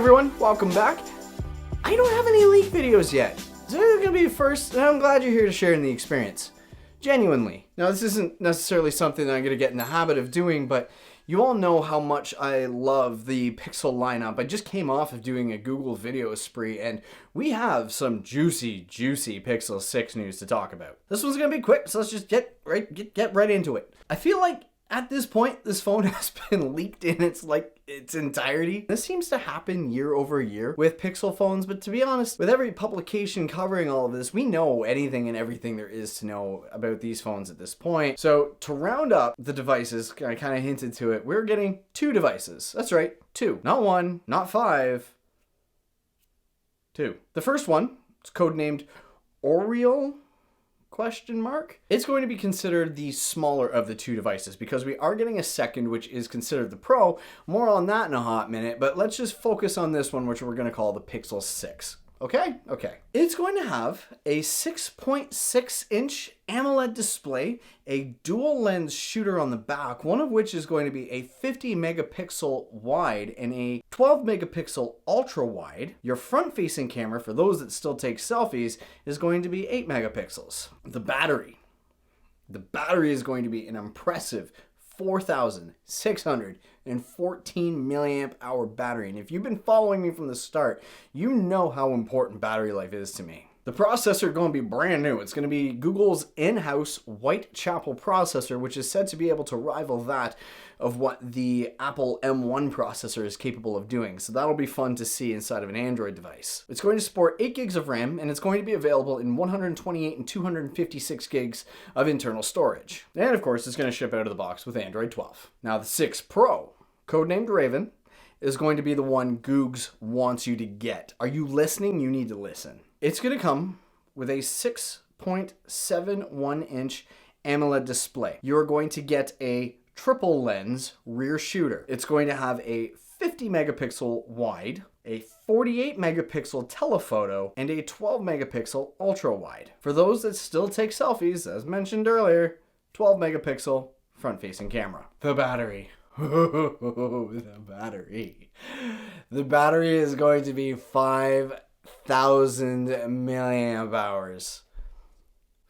everyone, welcome back. I don't have any leak videos yet, so this is gonna be the first, and I'm glad you're here to share in the experience. Genuinely. Now, this isn't necessarily something that I'm gonna get in the habit of doing, but you all know how much I love the Pixel lineup. I just came off of doing a Google video spree, and we have some juicy Pixel 6 news to talk about. This one's gonna be quick, so let's just get right into it. I feel like at this point, this phone has been leaked in its entirety. This seems to happen year over year with Pixel phones, but to be honest, with every publication covering all of this, we know anything and everything there is to know about these phones at this point. So to round up the devices, I kind of hinted to it, we're getting 2 devices. That's right, 2. Not 1, not 5, 2. The first one is codenamed Oriole? ? It's going to be considered the smaller of the 2 devices because we are getting a second, which is considered the Pro. More on that in a hot minute, but let's just focus on this one, which we're going to call the Pixel 6. Okay. It's going to have a 6.6-inch AMOLED display, a dual lens shooter on the back, one of which is going to be a 50 megapixel wide and a 12 megapixel ultra wide. Your front facing camera, for those that still take selfies, is going to be 8 megapixels. The battery is going to be an impressive 4,614 milliamp hour battery. And if you've been following me from the start, you know how important battery life is to me. The processor is going to be brand new. It's going to be Google's in-house Whitechapel processor, which is said to be able to rival that of what the Apple M1 processor is capable of doing. So that'll be fun to see inside of an Android device. It's going to support 8 gigs of RAM, and it's going to be available in 128 and 256 gigs of internal storage. And of course, it's going to ship out of the box with Android 12. Now the 6 Pro, codenamed Raven, is going to be the one Googs wants you to get. Are you listening? You need to listen. It's going to come with a 6.71-inch AMOLED display. You're going to get a triple lens rear shooter. It's going to have a 50 megapixel wide, a 48 megapixel telephoto, and a 12 megapixel ultra wide. For those that still take selfies, as mentioned earlier, 12 megapixel front facing camera. The battery. The battery is going to be 5,000 milliamp hours.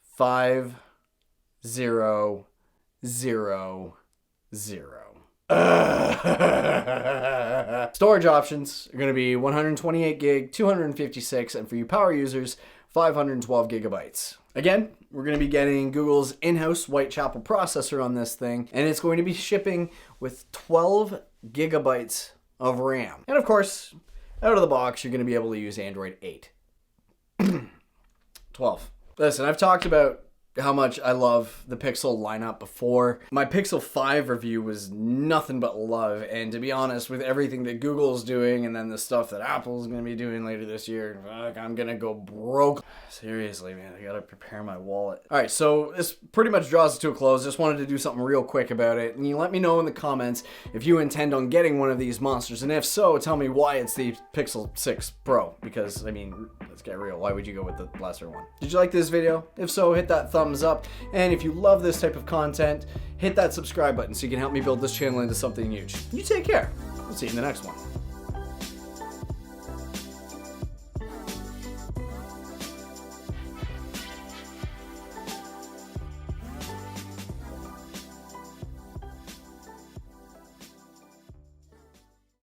5000. Storage options are going to be 128 gig, 256, and for you power users, 512 gigabytes. Again, we're going to be getting Google's in-house Whitechapel processor on this thing, and it's going to be shipping with 12 gigabytes of RAM. And of course, out of the box, you're going to be able to use Android 8. 12. Listen, I've talked about how much I love the Pixel lineup before. My Pixel 5 review was nothing but love, and to be honest, with everything that Google's doing and then the stuff that Apple's going to be doing later this year, I'm going to go broke. Seriously, man, I got to prepare my wallet. Alright, so this pretty much draws it to a close. Just wanted to do something real quick about it, and you let me know in the comments if you intend on getting one of these monsters, and if so, tell me why it's the Pixel 6 Pro, because, I mean, let's get real, why would you go with the lesser one? Did you like this video? If so, hit that thumbs up, and if you love this type of content, hit that subscribe button so you can help me build this channel into something huge. You take care. We'll see you in the next one.